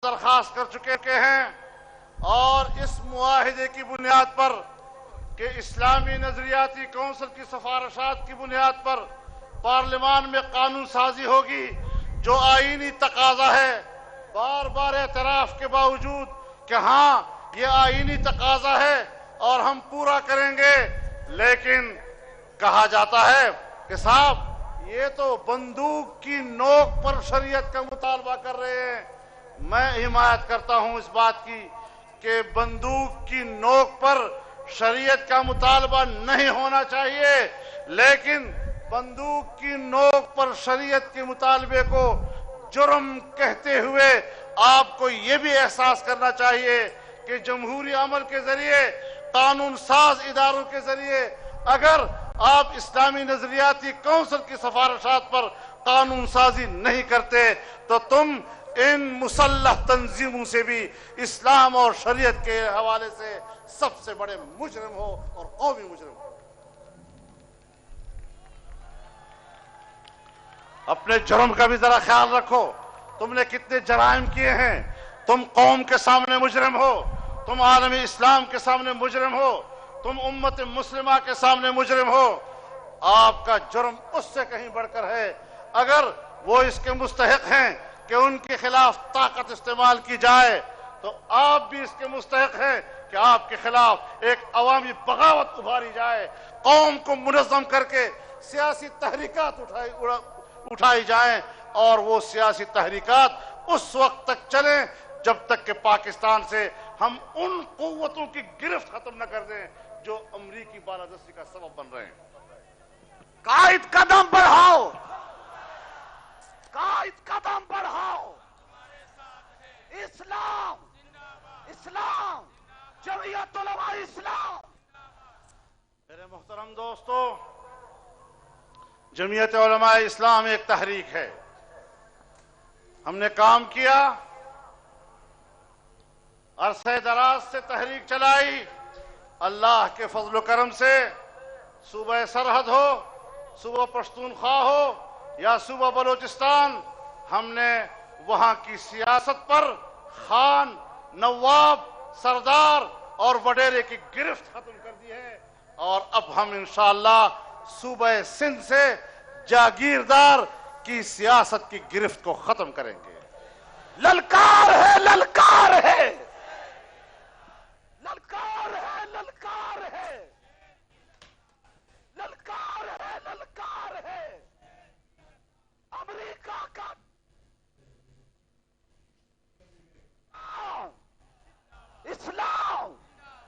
درخواست کر چکے ہیں اور اس معاہدے کی بنیاد پر کہ اسلامی نظریاتی کونسل کی سفارشات کی بنیاد پر پارلیمان میں قانون سازی ہوگی جو آئینی تقاضا ہے، بار بار اعتراف کے باوجود کہ ہاں یہ آئینی تقاضا ہے اور ہم پورا کریں گے، لیکن کہا جاتا ہے کہ صاحب یہ تو بندوق کی نوک پر شریعت کا مطالبہ کر رہے ہیں۔ میں حمایت کرتا ہوں اس بات کی کہ بندوق کی نوک پر شریعت کا مطالبہ نہیں ہونا چاہیے، لیکن بندوق کی نوک پر شریعت کے مطالبے کو جرم کہتے ہوئے آپ کو یہ بھی احساس کرنا چاہیے کہ جمہوری عمل کے ذریعے، قانون ساز اداروں کے ذریعے اگر آپ اسلامی نظریاتی کونسل کی سفارشات پر قانون سازی نہیں کرتے تو تم ان مسلح تنظیموں سے بھی اسلام اور شریعت کے حوالے سے سب سے بڑے مجرم ہو اور قومی مجرم ہو۔ اپنے جرم کا بھی ذرا خیال رکھو، تم نے کتنے جرائم کیے ہیں۔ تم قوم کے سامنے مجرم ہو، تم عالم اسلام کے سامنے مجرم ہو، تم امت مسلمہ کے سامنے مجرم ہو۔ آپ کا جرم اس سے کہیں بڑھ کر ہے۔ اگر وہ اس کے مستحق ہیں کہ ان کے خلاف طاقت استعمال کی جائے تو آپ بھی اس کے مستحق ہیں کہ آپ کے خلاف ایک عوامی بغاوت ابھاری جائے، قوم کو منظم کر کے سیاسی تحریکات اٹھائی جائیں، اور وہ سیاسی تحریکات اس وقت تک چلیں جب تک کہ پاکستان سے ہم ان قوتوں کی گرفت ختم نہ کر دیں جو امریکی بالادستی کا سبب بن رہے ہیں۔ قائد قدم بڑھاؤ، قائد قدم بڑھاؤ، اسلام، اسلام، جمعیت علماء اسلام۔ میرے محترم دوستو، جمعیت علماء اسلام ایک تحریک ہے۔ ہم نے کام کیا، عرصہ دراز سے تحریک چلائی، اللہ کے فضل و کرم سے صوبہ سرحد ہو، صوبہ پشتونخوا ہو یا صوبہ بلوچستان، ہم نے وہاں کی سیاست پر خان، نواب، سردار اور وڈیرے کی گرفت ختم کر دی ہے، اور اب ہم انشاءاللہ صوبہ سندھ سے جاگیردار کی سیاست کی گرفت کو ختم کریں گے۔ للکار ہے، للکار ہے، للکار ہے، للکار ہے، للکار ہے، للکار ہے۔ امریکہ کا اسلام،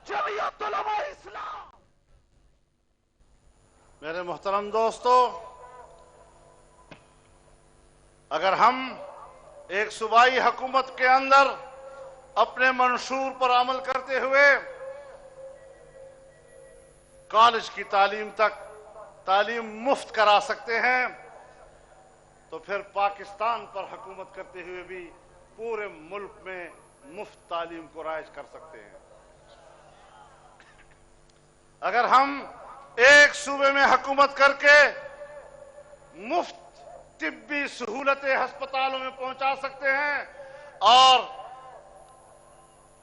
جمعیت علماء اسلام۔ میرے محترم دوستو، اگر ہم ایک صوبائی حکومت کے اندر اپنے منشور پر عمل کرتے ہوئے کالج کی تعلیم تک تعلیم مفت کرا سکتے ہیں تو پھر پاکستان پر حکومت کرتے ہوئے بھی پورے ملک میں مفت تعلیم کو رائج کر سکتے ہیں۔ اگر ہم ایک صوبے میں حکومت کر کے مفت طبی سہولتیں ہسپتالوں میں پہنچا سکتے ہیں اور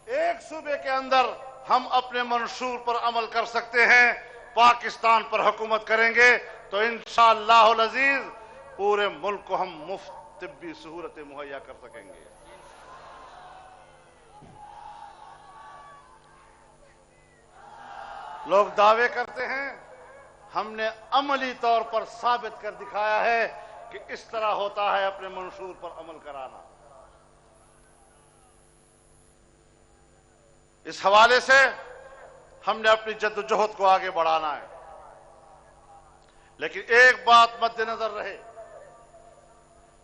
ایک صوبے کے اندر ہم اپنے منشور پر عمل کر سکتے ہیں، پاکستان پر حکومت کریں گے تو انشاءاللہ العزیز پورے ملک کو ہم مفت طبی سہولتیں مہیا کر سکیں گے۔ لوگ دعوے کرتے ہیں، ہم نے عملی طور پر ثابت کر دکھایا ہے کہ اس طرح ہوتا ہے اپنے منشور پر عمل کرانا۔ اس حوالے سے ہم نے اپنی جد و جہد کو آگے بڑھانا ہے، لیکن ایک بات مد نظر رہے،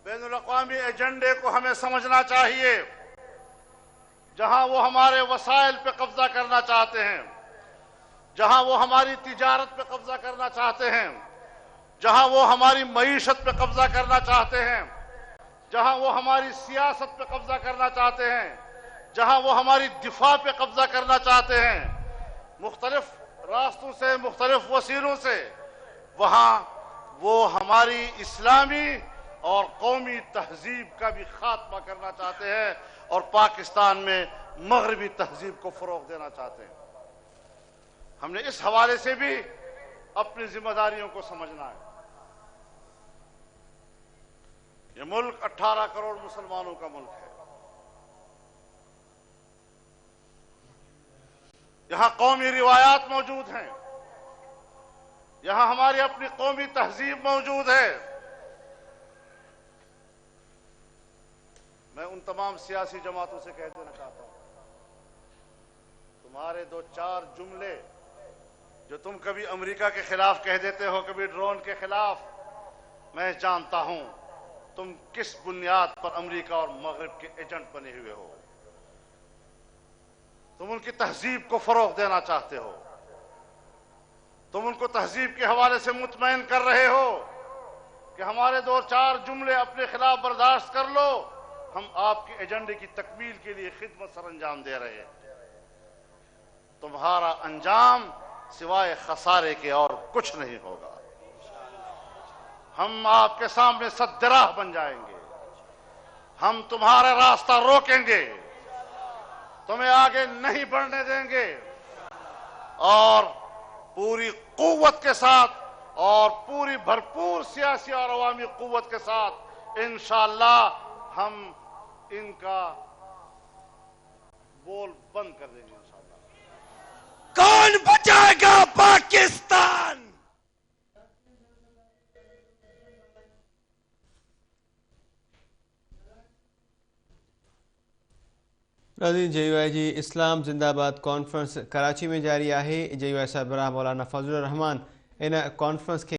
بین الاقوامی ایجنڈے کو ہمیں سمجھنا چاہیے۔ جہاں وہ ہمارے وسائل پہ قبضہ کرنا چاہتے ہیں، جہاں وہ ہماری تجارت پہ قبضہ کرنا چاہتے ہیں، جہاں وہ ہماری معیشت پہ قبضہ کرنا چاہتے ہیں، جہاں وہ ہماری سیاست پہ قبضہ کرنا چاہتے ہیں، جہاں وہ ہماری دفاع پہ قبضہ کرنا چاہتے ہیں، مختلف راستوں سے، مختلف وسیلوں سے، وہاں وہ ہماری اسلامی اور قومی تہذیب کا بھی خاتمہ کرنا چاہتے ہیں اور پاکستان میں مغربی تہذیب کو فروغ دینا چاہتے ہیں۔ ہم نے اس حوالے سے بھی اپنی ذمہ داریوں کو سمجھنا ہے۔ یہ ملک 18 کروڑ مسلمانوں کا ملک ہے۔ یہاں قومی روایات موجود ہیں، یہاں ہماری اپنی قومی تہذیب موجود ہے۔ میں ان تمام سیاسی جماعتوں سے کہہ دینا چاہتا ہوں، تمہارے 2-4 جملے جو تم کبھی امریکہ کے خلاف کہہ دیتے ہو، کبھی ڈرون کے خلاف، میں جانتا ہوں تم کس بنیاد پر امریکہ اور مغرب کے ایجنٹ بنے ہوئے ہو۔ تم ان کی تہذیب کو فروغ دینا چاہتے ہو، تم ان کو تہذیب کے حوالے سے مطمئن کر رہے ہو کہ ہمارے 2-4 جملے اپنے خلاف برداشت کر لو، ہم آپ کے ایجنڈے کی تکمیل کے لیے خدمت سر انجام دے رہے ہیں۔ تمہارا انجام سوائے خسارے کے اور کچھ نہیں ہوگا۔ ہم آپ کے سامنے سد راہ بن جائیں گے، ہم تمہارا راستہ روکیں گے، تمہیں آگے نہیں بڑھنے دیں گے، اور پوری قوت کے ساتھ اور پوری بھرپور سیاسی اور عوامی قوت کے ساتھ انشاءاللہ ہم ان کا بول بند کر دیں گے انشاءاللہ۔ کون بچائے گا پاکستان؟ ناظرین، JUIG اسلام زندہ آباد کانفرنس کراچی میں جاری ہے۔ JUIG سربراہ مولانا فضل الرحمان ان کانفرنس کے